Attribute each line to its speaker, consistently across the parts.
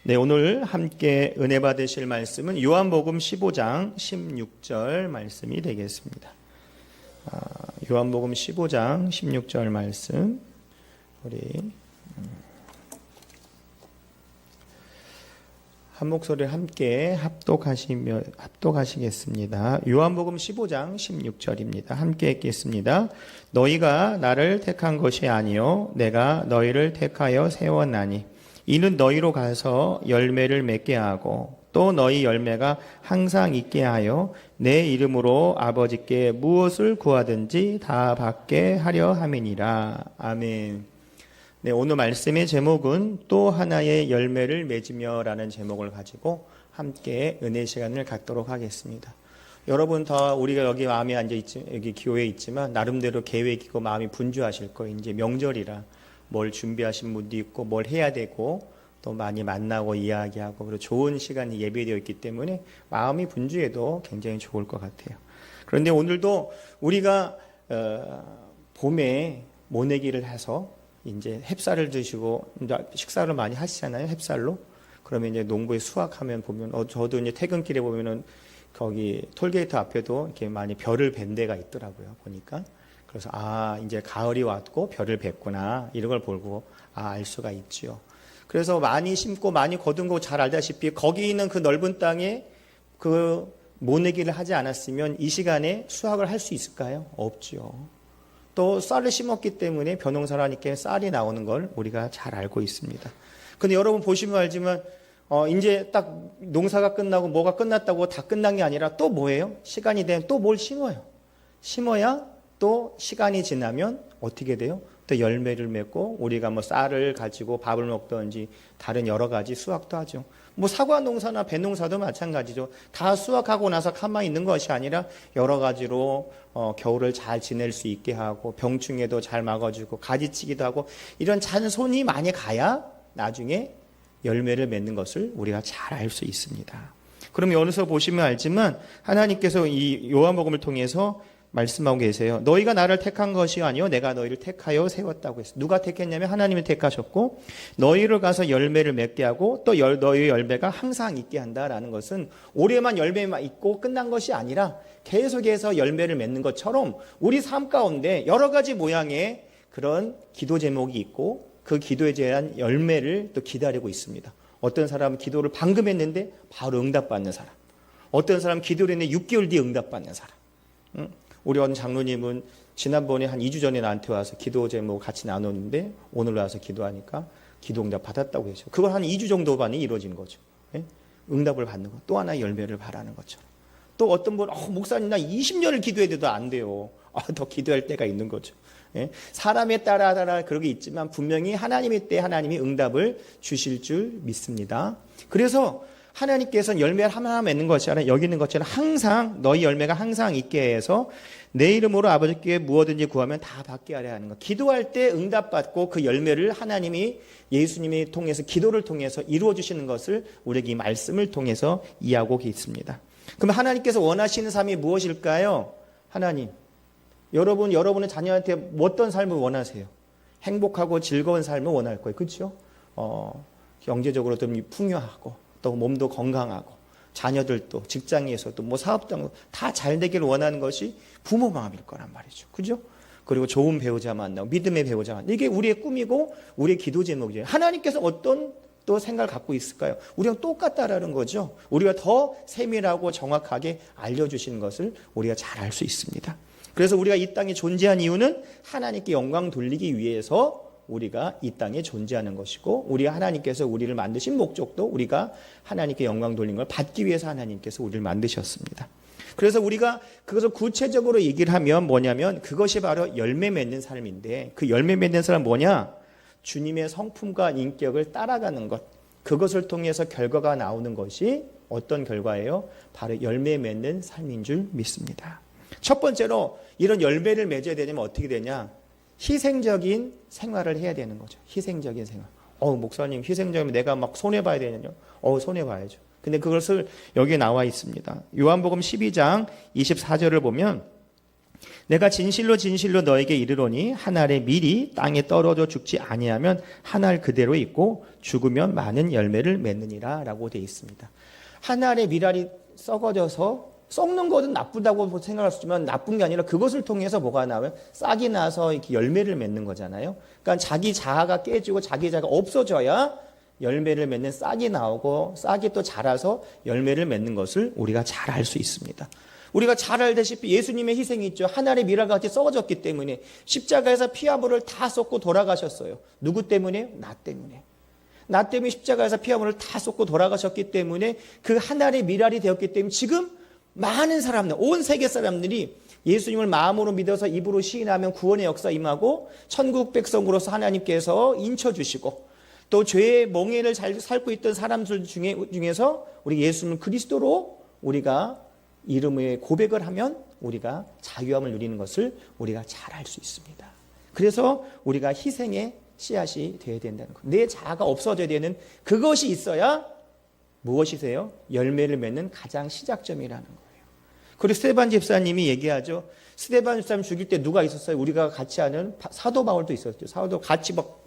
Speaker 1: 네, 오늘 함께 은혜 받으실 말씀은 요한복음 15장 16절 말씀이 되겠습니다. 요한복음 15장 16절 말씀 우리 한 목소리를 함께 합독하시겠습니다. 요한복음 15장 16절입니다. 함께 읽겠습니다. 너희가 나를 택한 것이 아니요 내가 너희를 택하여 세웠나니 이는 너희로 가서 열매를 맺게 하고 또 너희 열매가 항상 있게 하여 내 이름으로 아버지께 무엇을 구하든지 다 받게 하려 함이니라. 아멘. 네, 오늘 말씀의 제목은 또 하나의 열매를 맺으며 라는 제목을 가지고 함께 은혜 시간을 갖도록 하겠습니다. 여러분 다 우리가 여기 마음에 여기 교회에 있지만 나름대로 계획이고 마음이 분주하실 거예요. 이제 명절이라 뭘 준비하신 분도 있고 뭘 해야 되고 또 많이 만나고 이야기하고 그리고 좋은 시간이 예배되어 있기 때문에 마음이 분주해도 굉장히 좋을 것 같아요. 그런데 오늘도 우리가 봄에 모내기를 해서 이제 햅쌀을 드시고 이제 식사를 많이 하시잖아요. 햅쌀로. 그러면 이제 농부에 수확하면 보면 저도 이제 퇴근길에 보면은 거기 톨게이트 앞에도 이렇게 많이 별을 벤 데가 있더라고요. 보니까. 그래서 이제 가을이 왔고 별을 뱄구나 이런 걸 보고 알 수가 있지요. 그래서 많이 심고 많이 거둔 거 잘 알다시피 거기 있는 그 넓은 땅에 그 모내기를 하지 않았으면 이 시간에 수확을 할 수 있을까요? 없지요. 또 쌀을 심었기 때문에 벼농사를 하니까 쌀이 나오는 걸 우리가 잘 알고 있습니다. 근데 여러분 보시면 알지만 이제 딱 농사가 끝나고 뭐가 끝났다고 다 끝난 게 아니라 또 뭐예요? 시간이 되면 또 뭘 심어요. 심어야 또 시간이 지나면 어떻게 돼요? 또 열매를 맺고 우리가 뭐 쌀을 가지고 밥을 먹든지 다른 여러 가지 수확도 하죠. 뭐 사과 농사나 배 농사도 마찬가지죠. 다 수확하고 나서 가만히 있는 것이 아니라 여러 가지로 겨울을 잘 지낼 수 있게 하고 병충해도 잘 막아주고 가지치기도 하고 이런 잔손이 많이 가야 나중에 열매를 맺는 것을 우리가 잘 알 수 있습니다. 그럼 여기서 보시면 알지만 하나님께서 이 요한복음을 통해서 말씀하고 계세요. 너희가 나를 택한 것이 아니요 내가 너희를 택하여 세웠다고 했어요. 누가 택했냐면 하나님이 택하셨고 너희를 가서 열매를 맺게 하고 또 너희의 열매가 항상 있게 한다라는 것은 올해만 열매만 있고 끝난 것이 아니라 계속해서 열매를 맺는 것처럼 우리 삶 가운데 여러 가지 모양의 그런 기도 제목이 있고 그 기도에 대한 열매를 또 기다리고 있습니다. 어떤 사람은 기도를 방금 했는데 바로 응답받는 사람, 어떤 사람은 기도를 했는데 6개월 뒤에 응답받는 사람. 우리 어느 장로님은 지난번에 한 2주 전에 나한테 와서 기도 제목 같이 나눴는데 오늘 와서 기도하니까 기도 응답 받았다고 하죠. 그걸 한 2주 정도 만에 이루어진 거죠. 예? 응답을 받는 것, 또 하나의 열매를 바라는 것처럼. 또 어떤 분, 목사님 나 20년을 기도해도 안 돼요. 더 기도할 때가 있는 거죠. 예? 사람에 따라 그런 게 있지만 분명히 하나님의 때 하나님이 응답을 주실 줄 믿습니다. 그래서 하나님께서는 열매를 하나 맺는 것이 아니라 여기 있는 것처럼 항상 너희 열매가 항상 있게 해서 내 이름으로 아버지께 무엇든지 구하면 다 받게 하려 하는 것. 기도할 때 응답받고 그 열매를 하나님이 예수님이 통해서 기도를 통해서 이루어 주시는 것을 우리에게 이 말씀을 통해서 이해하고 있습니다. 그럼 하나님께서 원하시는 삶이 무엇일까요? 하나님, 여러분의 자녀한테 어떤 삶을 원하세요? 행복하고 즐거운 삶을 원할 거예요. 그렇죠? 경제적으로 좀 풍요하고 또 몸도 건강하고 자녀들도 직장에서도 뭐 사업도 다 잘 되기를 원하는 것이 부모 마음일 거란 말이죠. 그죠? 그리고 좋은 배우자 만나고 믿음의 배우자 만나고 이게 우리의 꿈이고 우리의 기도 제목이에요. 하나님께서 어떤 또 생각을 갖고 있을까요? 우리랑 똑같다라는 거죠. 우리가 더 세밀하고 정확하게 알려주시는 것을 우리가 잘 알 수 있습니다. 그래서 우리가 이 땅에 존재한 이유는 하나님께 영광 돌리기 위해서 우리가 이 땅에 존재하는 것이고 우리가 하나님께서 우리를 만드신 목적도 우리가 하나님께 영광 돌린 걸 받기 위해서 하나님께서 우리를 만드셨습니다. 그래서 우리가 그것을 구체적으로 얘기를 하면 뭐냐면 그것이 바로 열매 맺는 삶인데 그 열매 맺는 사람은 뭐냐? 주님의 성품과 인격을 따라가는 것. 그것을 통해서 결과가 나오는 것이 어떤 결과예요? 바로 열매 맺는 삶인 줄 믿습니다. 첫 번째로 이런 열매를 맺어야 되려면 어떻게 되냐? 희생적인 생활을 해야 되는 거죠. 희생적인 생활. 목사님 희생적이면 내가 막 손해봐야 되느냐? 손해봐야죠. 근데 그것을 여기에 나와 있습니다. 요한복음 12장 24절을 보면 내가 진실로 진실로 너에게 이르노니 한 알의 밀이 땅에 떨어져 죽지 아니하면 한 알 그대로 있고 죽으면 많은 열매를 맺느니라 라고 되어 있습니다. 한 알의 밀알이 썩어져서 썩는 것은 나쁘다고 생각할 수 있지만 나쁜 게 아니라 그것을 통해서 뭐가 나와요? 싹이 나서 이렇게 열매를 맺는 거잖아요. 그러니까 자기 자아가 깨지고 자기 자아가 없어져야 열매를 맺는 싹이 나오고 싹이 또 자라서 열매를 맺는 것을 우리가 잘 알 수 있습니다. 우리가 잘 알다시피 예수님의 희생이 있죠. 한 알의 밀알같이 썩어졌기 때문에 십자가에서 피와 물을 다 쏟고 돌아가셨어요. 누구 때문에? 나 때문에. 나 때문에 십자가에서 피와 물을 다 쏟고 돌아가셨기 때문에 그 한 알의 밀알이 되었기 때문에 지금 많은 사람들, 온 세계 사람들이 예수님을 마음으로 믿어서 입으로 시인하면 구원의 역사 임하고 천국 백성으로서 하나님께서 인쳐주시고 또 죄의 멍에를 잘 살고 있던 사람들 중에서 우리 예수는 그리스도로 우리가 이름의 고백을 하면 우리가 자유함을 누리는 것을 우리가 잘 알 수 있습니다. 그래서 우리가 희생의 씨앗이 되어야 된다는 것. 내 자아가 없어져야 되는 그것이 있어야 무엇이세요? 열매를 맺는 가장 시작점이라는 거예요. 그리고 스데반 집사님이 얘기하죠. 스데반 집사님 죽일 때 누가 있었어요? 우리가 같이 하는 사도 바울도 있었죠. 사도 같이 막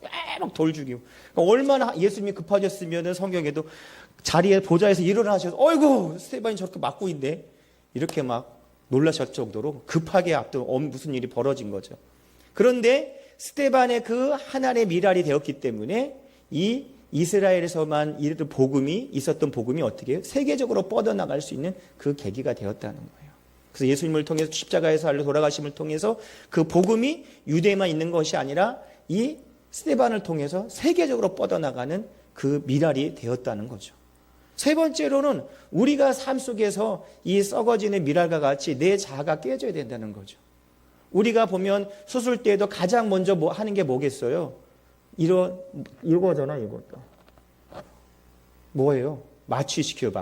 Speaker 1: 돌 죽이고. 그러니까 얼마나 예수님이 급하셨으면 성경에도 자리에 보좌에서 일어나셔서 어이구 스데반이 저렇게 맞고 있네. 이렇게 막 놀라실 정도로 급하게 앞둔 무슨 일이 벌어진 거죠. 그런데 스데반의 그 하나의 밀알이 되었기 때문에 이 이스라엘에서만 이르던 복음이 있었던 복음이 어떻게 해요? 세계적으로 뻗어나갈 수 있는 그 계기가 되었다는 거예요. 그래서 예수님을 통해서 십자가에서 돌아가심을 통해서 그 복음이 유대에만 있는 것이 아니라 이 스데반을 통해서 세계적으로 뻗어나가는 그 밀알이 되었다는 거죠. 세 번째로는 우리가 삶 속에서 이 썩어지는 밀알과 같이 내 자아가 깨져야 된다는 거죠. 우리가 보면 수술 때에도 가장 먼저 하는 게 뭐겠어요? 이거잖아, 이것도. 뭐예요? 마취시켜요,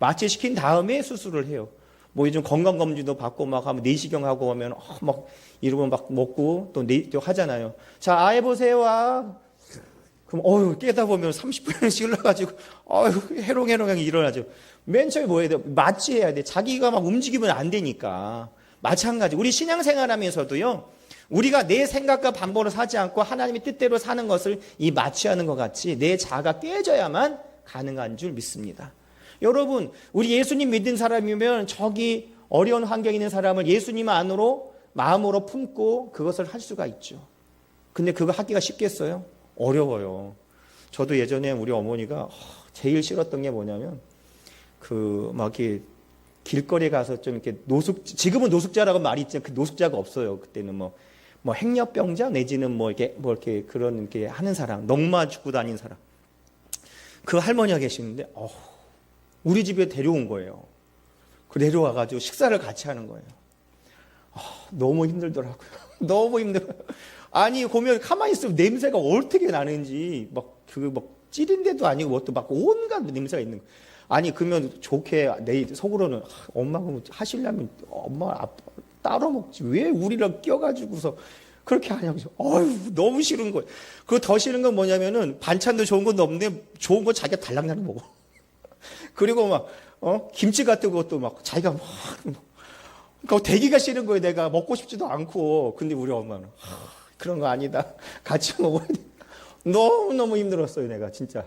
Speaker 1: 마취시킨 다음에 수술을 해요. 뭐 요즘 건강검진도 받고 막 하면 내시경하고 하면 막 이러면 막 먹고 또 하잖아요. 자, 아예 보세요. 그럼 깨다 보면 30분씩 흘러가지고 해롱해롱하게 일어나죠. 맨 처음에 뭐 해야 돼? 마취해야 돼. 자기가 막 움직이면 안 되니까. 마찬가지. 우리 신앙생활하면서도요. 우리가 내 생각과 방법으로 사지 않고 하나님의 뜻대로 사는 것을 이 마취하는 것 같이 내 자아가 깨져야만 가능한 줄 믿습니다. 여러분, 우리 예수님 믿는 사람이면 저기 어려운 환경에 있는 사람을 예수님 안으로 마음으로 품고 그것을 할 수가 있죠. 근데 그거 하기가 쉽겠어요? 어려워요. 저도 예전에 우리 어머니가 제일 싫었던 게 뭐냐면 막 이렇게 길거리에 가서 좀 이렇게 지금은 노숙자라고 말이 있지만 그 노숙자가 없어요. 그때는 뭐 행렬병자 내지는 이렇게 그런 이렇게 하는 사람, 넝마 죽고 다니는 사람. 그 할머니가 계시는데 우리 집에 데려온 거예요. 그 내려와가지고 식사를 같이 하는 거예요. 너무 힘들더라고요. 너무 힘들어요. 아니 보면 가만히 있으면 냄새가 어떻게 나는지 막 찌린 데도 아니고 뭐 또 막 온갖 냄새가 있는 거예요. 아니 그러면 좋게 내 속으로는 엄마가 하시려면 엄마 따로 먹지 왜 우리랑 껴가지고서 그렇게 하냐고. 너무 싫은 거예요. 그리고 더 싫은 건 뭐냐면은 반찬도 좋은 건 없는데 좋은 거 자기가 달랑달랑 먹어. 그리고 막 김치 같은 것도 막 자기가 막 그러니까 되기가 싫은 거예요. 내가 먹고 싶지도 않고. 근데 우리 엄마는 그런 거 아니다. 같이 먹어야 돼. 너무너무 힘들었어요. 내가 진짜.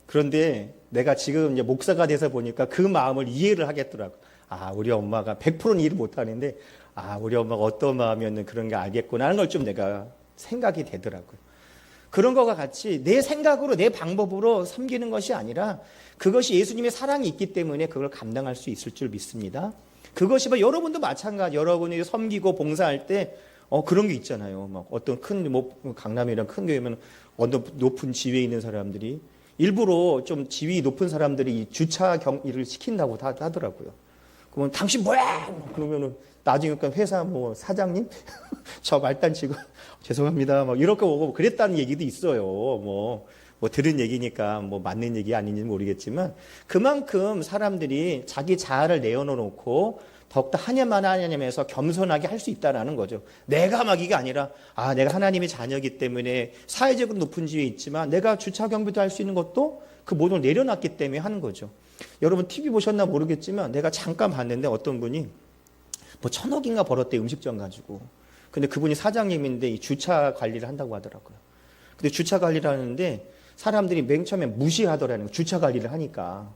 Speaker 1: 그런데 내가 지금 이제 목사가 돼서 보니까 그 마음을 이해를 하겠더라고. 우리 엄마가 100%는 이해를 못하는데 우리 엄마가 어떤 마음이었는 그런 게 알겠구나 하는 걸 좀 내가 생각이 되더라고요. 그런 것과 같이 내 생각으로 내 방법으로 섬기는 것이 아니라 그것이 예수님의 사랑이 있기 때문에 그걸 감당할 수 있을 줄 믿습니다. 그것이 여러분도 마찬가지. 여러분이 섬기고 봉사할 때 그런 게 있잖아요. 막 어떤 강남이랑 큰 교회면 어떤 높은 지위에 있는 사람들이 일부러 좀 지위 높은 사람들이 이 주차 일을 시킨다고 하더라고요. 그러면 당신 뭐야? 그러면은 나중에 회사 사장님 저 말단 직원 죄송합니다. 막 이렇게 오고 그랬다는 얘기도 있어요. 뭐 들은 얘기니까 맞는 얘기 아닌지는 모르겠지만 그만큼 사람들이 자기 자아를 내어놓고 더욱더 하나님에서 겸손하게 할 수 있다는 거죠. 내가 막 이게 아니라 내가 하나님의 자녀이기 때문에 사회적으로 높은 지위에 있지만 내가 주차 경비도 할 수 있는 것도 그 모든 걸 내려놨기 때문에 하는 거죠. 여러분 TV 보셨나 모르겠지만 내가 잠깐 봤는데 어떤 분이 뭐 1,000억인가 벌었대, 음식점 가지고. 근데 그분이 사장님인데 이 주차 관리를 한다고 하더라고요. 근데 주차 관리를 하는데 사람들이 맨 처음에 무시하더라는 거예요. 주차 관리를 하니까.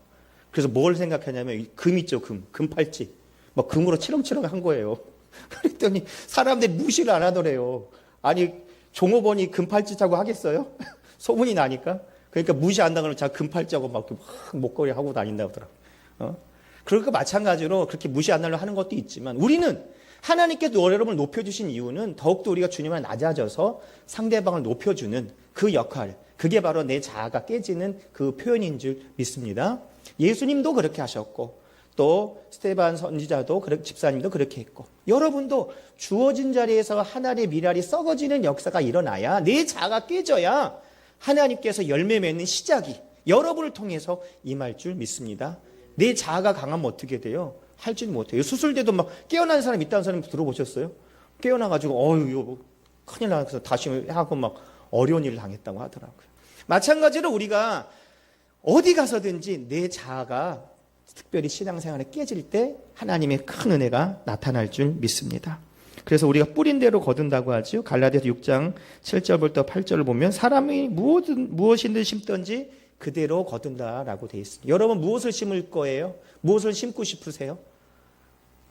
Speaker 1: 그래서 뭘 생각하냐면 금 있죠, 금팔찌. 막 금으로 치렁치렁 한 거예요. 그랬더니 사람들이 무시를 안 하더래요. 아니, 종업원이 금팔찌 차고 하겠어요? 소문이 나니까. 그러니까 무시 안 당하면 자꾸 금팔찌하고 막 목걸이 하고 다닌다고 하더라고요. 그러니까 마찬가지로 그렇게 무시 안 하려고 하는 것도 있지만 우리는 하나님께서 여러분을 높여주신 이유는 더욱더 우리가 주님을 낮아져서 상대방을 높여주는 그 역할, 그게 바로 내 자아가 깨지는 그 표현인 줄 믿습니다. 예수님도 그렇게 하셨고 또 스테반 선지자도 집사님도 그렇게 했고 여러분도 주어진 자리에서 하나님의 미랄이 썩어지는 역사가 일어나야 내 자아가 깨져야 하나님께서 열매 맺는 시작이 여러분을 통해서 임할 줄 믿습니다. 내 자아가 강하면 어떻게 돼요? 할지는 못해요. 수술대도 막 깨어난 사람 있다는 사람 들어보셨어요? 깨어나가지고 이거 큰일 나서 다시 하고 막 어려운 일을 당했다고 하더라고요. 마찬가지로 우리가 어디 가서든지 내 자아가 특별히 신앙생활에 깨질 때 하나님의 큰 은혜가 나타날 줄 믿습니다. 그래서 우리가 뿌린 대로 거둔다고 하죠. 갈라디아서 6장 7절부터 8절을 보면 사람이 무엇이든 심든지 그대로 거둔다라고 되어 있습니다. 여러분 무엇을 심을 거예요? 무엇을 심고 싶으세요?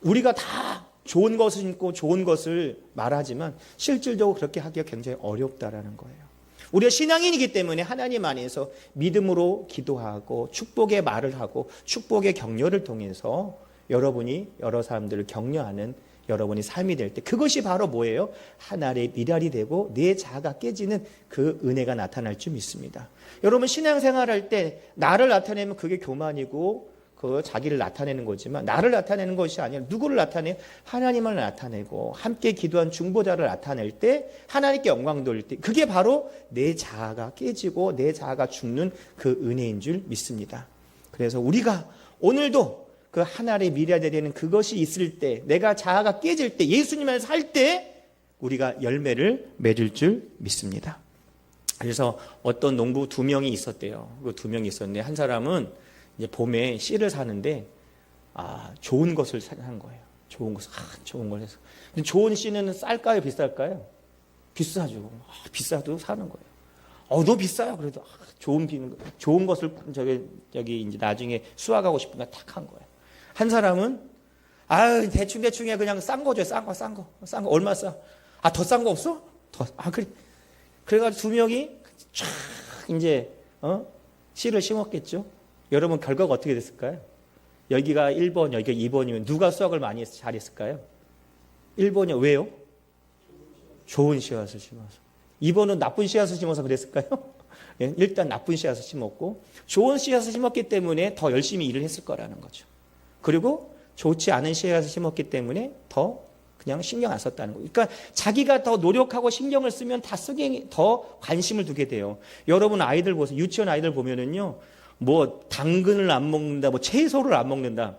Speaker 1: 우리가 다 좋은 것을 심고 좋은 것을 말하지만 실질적으로 그렇게 하기가 굉장히 어렵다라는 거예요. 우리가 신앙인이기 때문에 하나님 안에서 믿음으로 기도하고 축복의 말을 하고 축복의 격려를 통해서 여러분이 여러 사람들을 격려하는 여러분이 삶이 될 때 그것이 바로 뭐예요? 하나님의 미랄이 되고 내 자아가 깨지는 그 은혜가 나타날 줄 믿습니다. 여러분 신앙생활할 때 나를 나타내면 그게 교만이고 그 자기를 나타내는 거지만 나를 나타내는 것이 아니라 누구를 나타내요? 하나님을 나타내고 함께 기도한 중보자를 나타낼 때 하나님께 영광 돌릴 때 그게 바로 내 자아가 깨지고 내 자아가 죽는 그 은혜인 줄 믿습니다. 그래서 우리가 오늘도 그 하나님의 미래가 되는 그것이 있을 때 내가 자아가 깨질 때 예수님 안에서 살 때 우리가 열매를 맺을 줄 믿습니다. 그래서 어떤 농부 2명이 있었대요. 그 2명이 있었는데 한 사람은 이제 봄에 씨를 사는데 좋은 것을 사는 거예요. 좋은 걸 해서. 근데 좋은 씨는 쌀까요, 비쌀까요? 비싸죠. 비싸도 사는 거예요. 너무 비싸요. 그래도 좋은 것을 저기 이제 나중에 수확하고 싶으니까 탁 한 거예요. 한 사람은 대충 해 그냥 싼 거죠. 싼 거 얼마 싸? 더 싼 거 없어? 그래. 그래가지고 2명이 쫙 이제 씨를 심었겠죠. 여러분 결과가 어떻게 됐을까요? 여기가 1번, 여기가 2번이면 누가 수확을 많이 잘했을까요? 1번이요. 왜요? 좋은 씨앗을 심어서. 2번은 나쁜 씨앗을 심어서 그랬을까요? 일단 나쁜 씨앗을 심었고 좋은 씨앗을 심었기 때문에 더 열심히 일을 했을 거라는 거죠. 그리고 좋지 않은 씨앗을 심었기 때문에 더 그냥 신경 안 썼다는 거예요. 그러니까 자기가 더 노력하고 신경을 쓰면 더 관심을 두게 돼요. 여러분 아이들 보세요. 유치원 아이들 보면은요. 뭐 당근을 안 먹는다, 뭐 채소를 안 먹는다.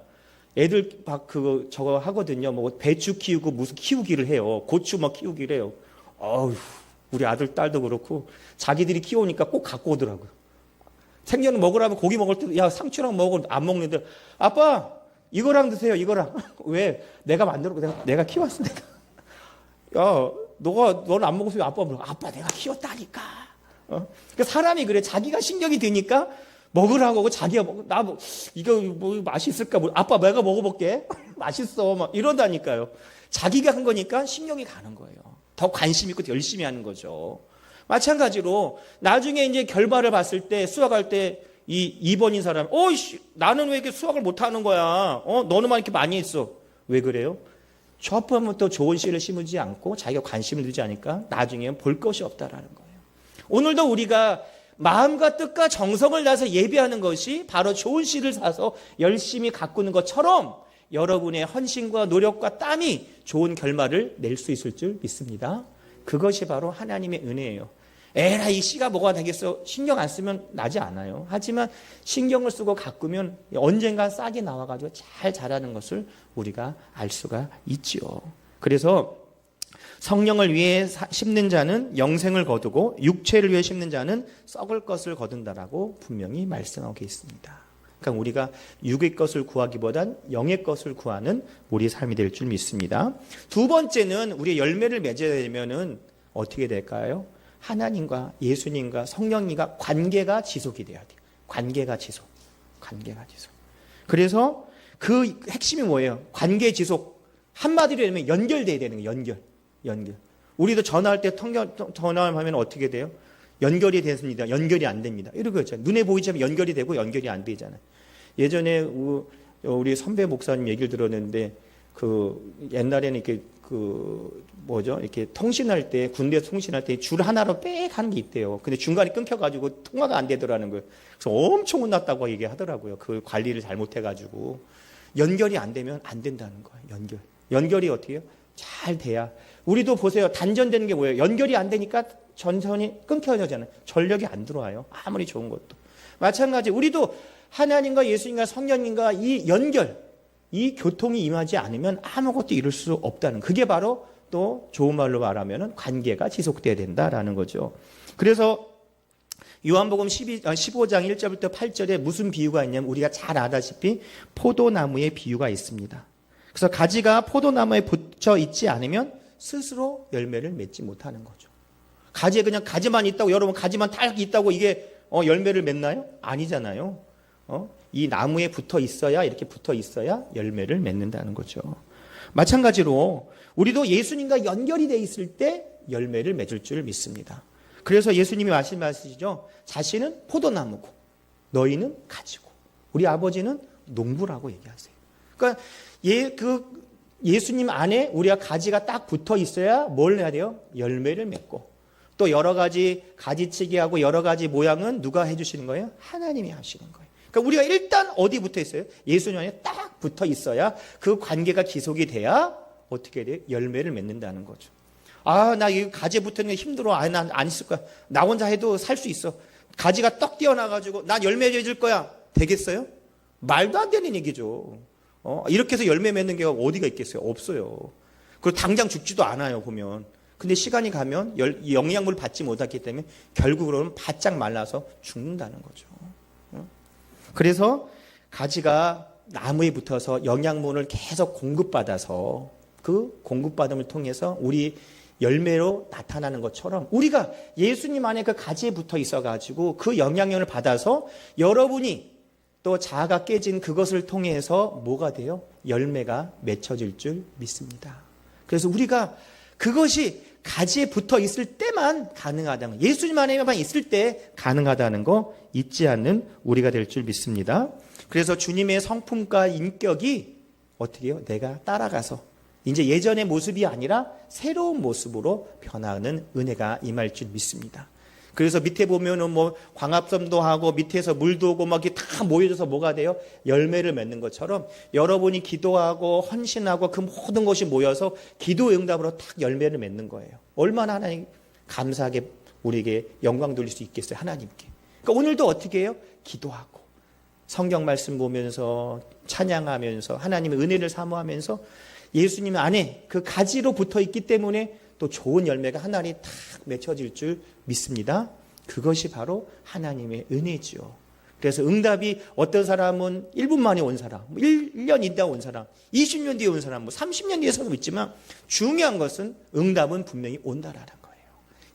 Speaker 1: 애들 막 저거 하거든요. 뭐 배추 키우고 무슨 키우기를 해요. 고추 막 키우기를 해요. 우리 아들 딸도 그렇고 자기들이 키우니까 꼭 갖고 오더라고요. 생전에 먹으라면 고기 먹을 때 야 상추랑 먹어 안 먹는데 아빠 이거랑 드세요. 이거랑 왜 내가 만들었고 내가 키웠어 내가. 야 너는 안 먹었으면 아빠 물어. 아빠 내가 키웠다니까. 그러니까 사람이 그래 자기가 신경이 드니까. 먹으라고 하고 자기가 이거 뭐 맛있을까? 아빠 내가 먹어볼게. 맛있어. 막 이러다니까요. 자기가 한 거니까 신경이 가는 거예요. 더 관심 있고 열심히 하는 거죠. 마찬가지로 나중에 이제 결과를 봤을 때 수학할 때 이 2번인 사람, 나는 왜 이렇게 수학을 못하는 거야? 너는만 이렇게 많이 했어. 왜 그래요? 첫 번부터 좋은 씨를 심지 않고 자기가 관심을 두지 않으니까 나중에 볼 것이 없다라는 거예요. 오늘도 우리가 마음과 뜻과 정성을 다해서 예배하는 것이 바로 좋은 씨를 사서 열심히 가꾸는 것처럼 여러분의 헌신과 노력과 땀이 좋은 결말을 낼 수 있을 줄 믿습니다. 그것이 바로 하나님의 은혜예요. 에라 이 씨가 뭐가 되겠어? 신경 안 쓰면 나지 않아요. 하지만 신경을 쓰고 가꾸면 언젠가 싹이 나와가지고 잘 자라는 것을 우리가 알 수가 있지요. 그래서 성령을 위해 심는 자는 영생을 거두고 육체를 위해 심는 자는 썩을 것을 거둔다라고 분명히 말씀하고 있습니다. 그러니까 우리가 육의 것을 구하기보단 영의 것을 구하는 우리 삶이 될 줄 믿습니다. 두 번째는 우리의 열매를 맺어야 되면은 어떻게 될까요? 하나님과 예수님과 성령님과 관계가 지속이 돼야 돼요. 관계가 지속. 그래서 그 핵심이 뭐예요? 관계 지속. 한마디로 하면 연결돼야 되는 거예요. 연결. 우리도 전화할 때 전화하면 어떻게 돼요? 연결이 됐습니다. 연결이 안 됩니다. 이러고 있잖아요. 눈에 보이지만 연결이 되고 연결이 안 되잖아요. 예전에 우리 선배 목사님 얘기를 들었는데 옛날에는 이렇게 통신할 때, 군대 통신할 때 줄 하나로 빽 하는 게 있대요. 근데 중간에 끊겨가지고 통화가 안 되더라는 거예요. 그래서 엄청 혼났다고 얘기하더라고요. 그 관리를 잘못해가지고. 연결이 안 되면 안 된다는 거예요. 연결이 어떻게 해요? 잘 돼야. 우리도 보세요. 단전되는 게 뭐예요? 연결이 안 되니까 전선이 끊겨지잖아요. 전력이 안 들어와요. 아무리 좋은 것도. 마찬가지 우리도 하나님과 예수님과 성령님과 이 연결, 이 교통이 임하지 않으면 아무것도 이룰 수 없다는, 그게 바로 또 좋은 말로 말하면 관계가 지속돼야 된다라는 거죠. 그래서 요한복음 15장 1절부터 8절에 무슨 비유가 있냐면 우리가 잘 아다시피 포도나무의 비유가 있습니다. 그래서 가지가 포도나무에 붙여 있지 않으면 스스로 열매를 맺지 못하는 거죠. 가지에 그냥 가지만 있다고, 여러분 가지만 딱 있다고 이게 열매를 맺나요? 아니잖아요. 이 나무에 붙어 있어야, 이렇게 붙어 있어야 열매를 맺는다는 거죠. 마찬가지로 우리도 예수님과 연결이 돼 있을 때 열매를 맺을 줄 믿습니다. 그래서 예수님이 말씀하시죠. 자신은 포도나무고 너희는 가지고, 우리 아버지는 농부라고 얘기하세요. 그러니까 예수님 안에 우리가 가지가 딱 붙어 있어야 뭘 해야 돼요? 열매를 맺고, 또 여러 가지 가지치기하고 여러 가지 모양은 누가 해주시는 거예요? 하나님이 하시는 거예요. 그러니까 우리가 일단 어디 붙어 있어요? 예수님 안에 딱 붙어 있어야, 그 관계가 지속이 돼야 어떻게 돼요? 열매를 맺는다는 거죠. 나 이 가지에 붙는 게 힘들어. 난 안 있을 거야. 나 혼자 해도 살 수 있어. 가지가 떡 띄어나가지고 난 열매 맺을 거야. 되겠어요? 말도 안 되는 얘기죠. 이렇게 해서 열매 맺는 게 어디가 있겠어요? 없어요. 그리고 당장 죽지도 않아요, 보면. 근데 시간이 가면 영양분을 받지 못했기 때문에 결국으로는 바짝 말라서 죽는다는 거죠. 그래서 가지가 나무에 붙어서 영양분을 계속 공급받아서 그 공급받음을 통해서 우리 열매로 나타나는 것처럼 우리가 예수님 안에 그 가지에 붙어 있어가지고 그 영향력을 받아서 여러분이 또 자아가 깨진 그것을 통해서 뭐가 돼요? 열매가 맺혀질 줄 믿습니다. 그래서 우리가 그것이 가지에 붙어 있을 때만 가능하다는, 예수님 안에만 있을 때 가능하다는 거 잊지 않는 우리가 될 줄 믿습니다. 그래서 주님의 성품과 인격이 어떻게 해요? 내가 따라가서 이제 예전의 모습이 아니라 새로운 모습으로 변화하는 은혜가 임할 줄 믿습니다. 그래서 밑에 보면은 광합성도 하고 밑에서 물도 오고 막 이렇게 다 모여져서 뭐가 돼요? 열매를 맺는 것처럼 여러분이 기도하고 헌신하고 그 모든 것이 모여서 기도 응답으로 딱 열매를 맺는 거예요. 얼마나 하나님 감사하게 우리에게 영광 돌릴 수 있겠어요, 하나님께. 그러니까 오늘도 어떻게 해요? 기도하고 성경 말씀 보면서 찬양하면서 하나님의 은혜를 사모하면서 예수님 안에 그 가지로 붙어 있기 때문에 또 좋은 열매가 하나님 탁 맺혀질 줄 믿습니다. 그것이 바로 하나님의 은혜지요. 그래서 응답이 어떤 사람은 1분 만에 온 사람, 1년 있다 온 사람, 20년 뒤에 온 사람, 30년 뒤에서도 있지만 중요한 것은 응답은 분명히 온다라는 거예요.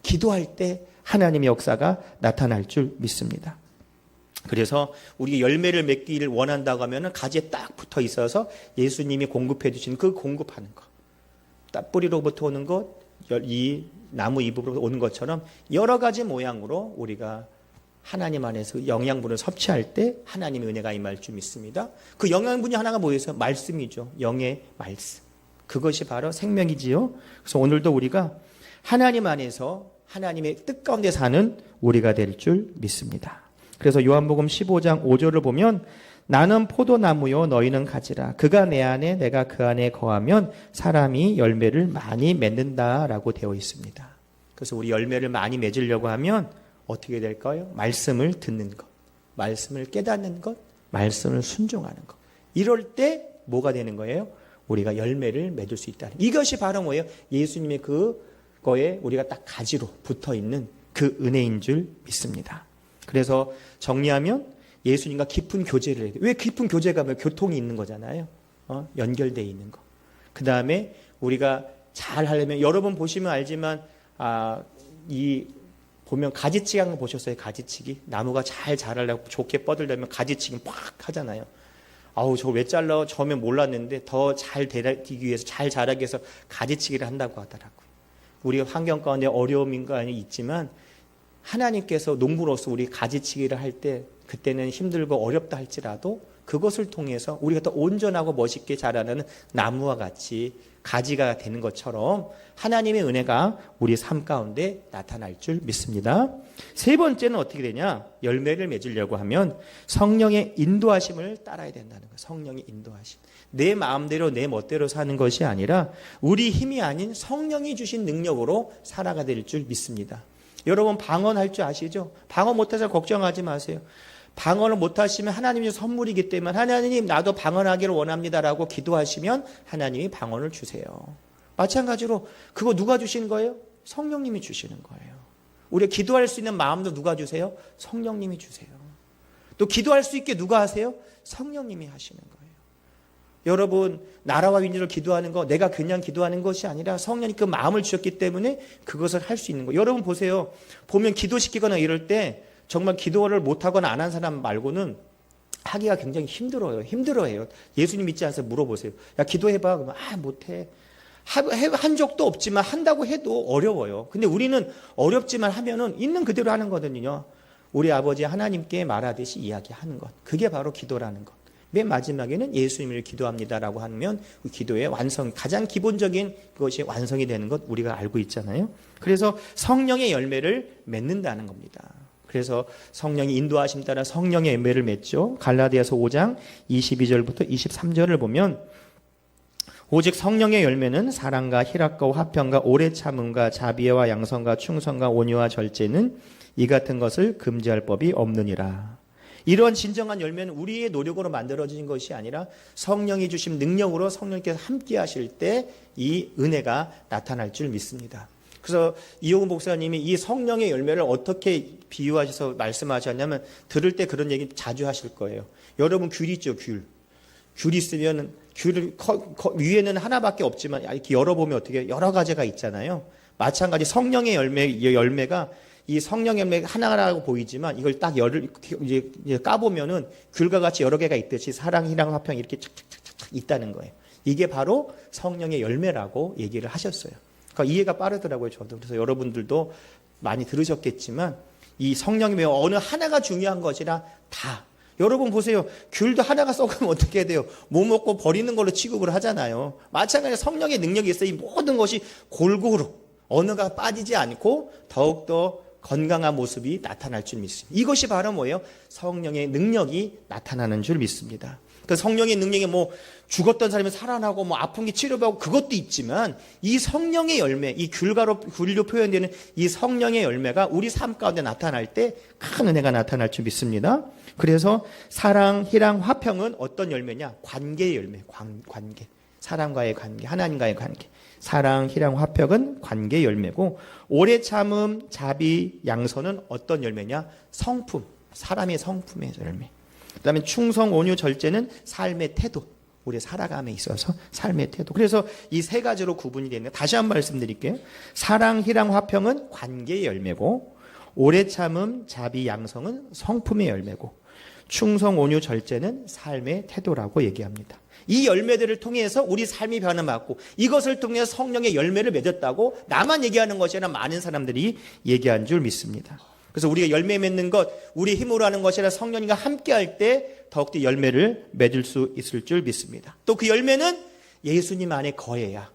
Speaker 1: 기도할 때 하나님의 역사가 나타날 줄 믿습니다. 그래서 우리가 열매를 맺기를 원한다고 하면 가지에 딱 붙어 있어서 예수님이 공급해 주신 그 공급하는 것, 뿌리로부터 오는 것, 이 나무 잎으로 오는 것처럼 여러 가지 모양으로 우리가 하나님 안에서 영양분을 섭취할 때 하나님의 은혜가 임할 줄 믿습니다. 그 영양분이 하나가 뭐예요? 말씀이죠. 영의 말씀. 그것이 바로 생명이지요. 그래서 오늘도 우리가 하나님 안에서 하나님의 뜻 가운데 사는 우리가 될 줄 믿습니다. 그래서 요한복음 15장 5절을 보면 나는 포도나무요 너희는 가지라. 그가 내 안에 내가 그 안에 거하면 사람이 열매를 많이 맺는다라고 되어 있습니다. 그래서 우리 열매를 많이 맺으려고 하면 어떻게 될까요? 말씀을 듣는 것, 말씀을 깨닫는 것, 말씀을 순종하는 것. 이럴 때 뭐가 되는 거예요? 우리가 열매를 맺을 수 있다는. 이것이 바로 뭐예요? 예수님의 그거에 우리가 딱 가지로 붙어 있는 그 은혜인 줄 믿습니다. 그래서 정리하면 예수님과 깊은 교제를 해야 돼요. 왜 깊은 교제가 하면 교통이 있는 거잖아요. 연결되어 있는 거. 그 다음에 우리가 잘 하려면, 여러분 보시면 알지만 보면 가지치기 하는 거 보셨어요? 가지치기. 나무가 잘 자라려고 좋게 뻗으려면 가지치기 팍 하잖아요. 아우, 저거 왜 잘라? 처음에 몰랐는데 더 잘 되기 위해서, 잘 자라기 위해서 가지치기를 한다고 하더라고요. 우리 환경 가운데 어려움인가 있지만 하나님께서 농부로서 우리 가지치기를 할 때, 그때는 힘들고 어렵다 할지라도 그것을 통해서 우리가 더 온전하고 멋있게 자라는 나무와 같이 가지가 되는 것처럼 하나님의 은혜가 우리 삶 가운데 나타날 줄 믿습니다. 세 번째는 어떻게 되냐? 열매를 맺으려고 하면 성령의 인도하심을 따라야 된다는 거예요. 성령의 인도하심. 내 마음대로 내 멋대로 사는 것이 아니라 우리 힘이 아닌 성령이 주신 능력으로 살아가 될 줄 믿습니다. 여러분 방언할 줄 아시죠? 방언 못해서 걱정하지 마세요. 방언을 못하시면 하나님의 선물이기 때문에 하나님 나도 방언하기를 원합니다라고 기도하시면 하나님이 방언을 주세요. 마찬가지로 그거 누가 주시는 거예요? 성령님이 주시는 거예요. 우리가 기도할 수 있는 마음도 누가 주세요? 성령님이 주세요. 또 기도할 수 있게 누가 하세요? 성령님이 하시는 거예요. 여러분 나라와 민주를 기도하는 거 내가 그냥 기도하는 것이 아니라 성령이 그 마음을 주셨기 때문에 그것을 할 수 있는 거예요. 여러분 보세요. 보면 기도시키거나 이럴 때 정말 기도를 못하거나 안 한 사람 말고는 하기가 굉장히 힘들어해요. 예수님 믿지 않아서 물어보세요. 야 기도해봐. 그러면 못해. 한 적도 없지만 한다고 해도 어려워요. 근데 우리는 어렵지만 하면은 있는 그대로 하는 거거든요. 우리 아버지 하나님께 말하듯이 이야기하는 것. 그게 바로 기도라는 것. 맨 마지막에는 예수님을 기도합니다라고 하면 그 기도의 완성, 가장 기본적인 것이 완성이 되는 것 우리가 알고 있잖아요. 그래서 성령의 열매를 맺는다는 겁니다. 그래서 성령이 인도하심 따라 성령의 열매를 맺죠. 갈라디아서 5장 22절부터 23절을 보면 오직 성령의 열매는 사랑과 희락과 화평과 오래 참음과 자비와 양선과 충성과 온유와 절제는 이 같은 것을 금지할 법이 없느니라. 이런 진정한 열매는 우리의 노력으로 만들어진 것이 아니라 성령이 주신 능력으로 성령께서 함께 하실 때 이 은혜가 나타날 줄 믿습니다. 그래서 이용훈 목사님이 이 성령의 열매를 어떻게 비유하셔서 말씀하셨냐면 들을 때 그런 얘기 자주 하실 거예요. 여러분 귤 있죠, 귤. 귤 있으면 귤을 위에는 하나밖에 없지만 이렇게 열어보면 어떻게 여러 가지가 있잖아요. 마찬가지 성령의 열매가 이 성령의 열매가 하나라고 보이지만 이걸 딱 이제 까보면은 귤과 같이 여러 개가 있듯이 사랑, 희랑, 화평 이렇게 착착착착 있다는 거예요. 이게 바로 성령의 열매라고 얘기를 하셨어요. 그러니까 이해가 빠르더라고요, 저도. 그래서 여러분들도 많이 들으셨겠지만 이 성령의 열매 어느 하나가 중요한 것이라 다. 여러분 보세요. 귤도 하나가 썩으면 어떻게 돼요? 못 먹고 버리는 걸로 취급을 하잖아요. 마찬가지로 성령의 능력이 있어요. 이 모든 것이 골고루 어느가 빠지지 않고 더욱더 건강한 모습이 나타날 줄 믿습니다. 이것이 바로 뭐예요? 성령의 능력이 나타나는 줄 믿습니다. 그 성령의 능력이 죽었던 사람이 살아나고 아픈 게 치료받고 그것도 있지만 이 성령의 열매, 이 귤로 표현되는 이 성령의 열매가 우리 삶 가운데 나타날 때 큰 은혜가 나타날 줄 믿습니다. 그래서 사랑, 희랑, 화평은 어떤 열매냐? 관계의 열매, 관계. 사람과의 관계, 하나님과의 관계. 사랑, 희랑, 화평은 관계의 열매고 오래 참음, 자비, 양선은 어떤 열매냐? 성품, 사람의 성품의 열매. 그 다음에 충성, 온유, 절제는 삶의 태도. 우리 살아감에 있어서 삶의 태도. 그래서 이 세 가지로 구분이 되는. 다시 한번 말씀드릴게요. 사랑, 희랑, 화평은 관계의 열매고 오래 참음, 자비, 양성은 성품의 열매고 충성, 온유, 절제는 삶의 태도라고 얘기합니다. 이 열매들을 통해서 우리 삶이 변화받고 이것을 통해 성령의 열매를 맺었다고 나만 얘기하는 것이 아니라 많은 사람들이 얘기한 줄 믿습니다. 그래서 우리가 열매 맺는 것, 우리 힘으로 하는 것이 아니라 성령님과 함께 할 때 더욱더 열매를 맺을 수 있을 줄 믿습니다. 또 그 열매는 예수님 안에 거해야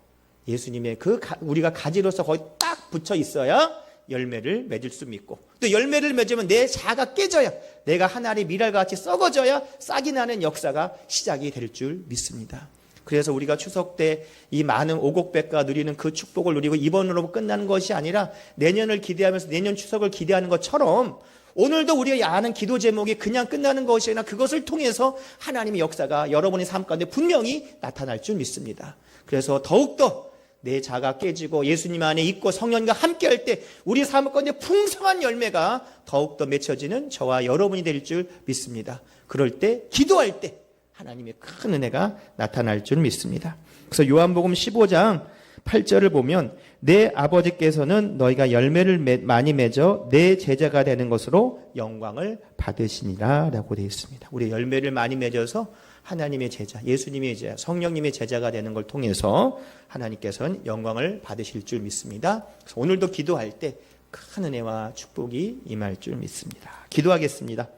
Speaker 1: 예수님의 우리가 가지로서 거의 딱 붙여 있어야 열매를 맺을 수 믿고 또 열매를 맺으면 내 자아가 깨져야 내가 한 알의 밀알과 같이 썩어져야 싹이 나는 역사가 시작이 될 줄 믿습니다. 그래서 우리가 추석 때 이 많은 오곡백과 누리는 그 축복을 누리고 이번으로 끝나는 것이 아니라 내년을 기대하면서 내년 추석을 기대하는 것처럼 오늘도 우리가 아는 기도 제목이 그냥 끝나는 것이 아니라 그것을 통해서 하나님의 역사가 여러분의 삶 가운데 분명히 나타날 줄 믿습니다. 그래서 더욱더 내 자가 깨지고 예수님 안에 있고 성령과 함께 할 때 우리 삶 가운데 풍성한 열매가 더욱더 맺혀지는 저와 여러분이 될 줄 믿습니다. 그럴 때 기도할 때 하나님의 큰 은혜가 나타날 줄 믿습니다. 그래서 요한복음 15장 8절을 보면 내 아버지께서는 너희가 열매를 많이 맺어 내 제자가 되는 것으로 영광을 받으시니라 라고 되어 있습니다. 우리 열매를 많이 맺어서 하나님의 제자, 예수님의 제자, 성령님의 제자가 되는 걸 통해서 하나님께서는 영광을 받으실 줄 믿습니다. 그래서 오늘도 기도할 때 큰 은혜와 축복이 임할 줄 믿습니다. 기도하겠습니다.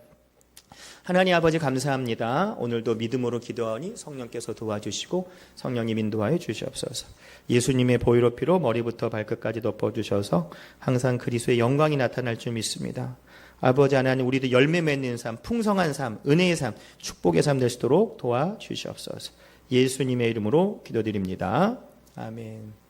Speaker 1: 하나님 아버지 감사합니다. 오늘도 믿음으로 기도하니 성령께서 도와주시고 성령님 인도하여 주시옵소서. 예수님의 보혈의 피로 머리부터 발끝까지 덮어주셔서 항상 그리스도의 영광이 나타날 줄 믿습니다. 아버지 하나님, 우리도 열매 맺는 삶, 풍성한 삶, 은혜의 삶, 축복의 삶 될 수 있도록 도와주시옵소서. 예수님의 이름으로 기도드립니다. 아멘.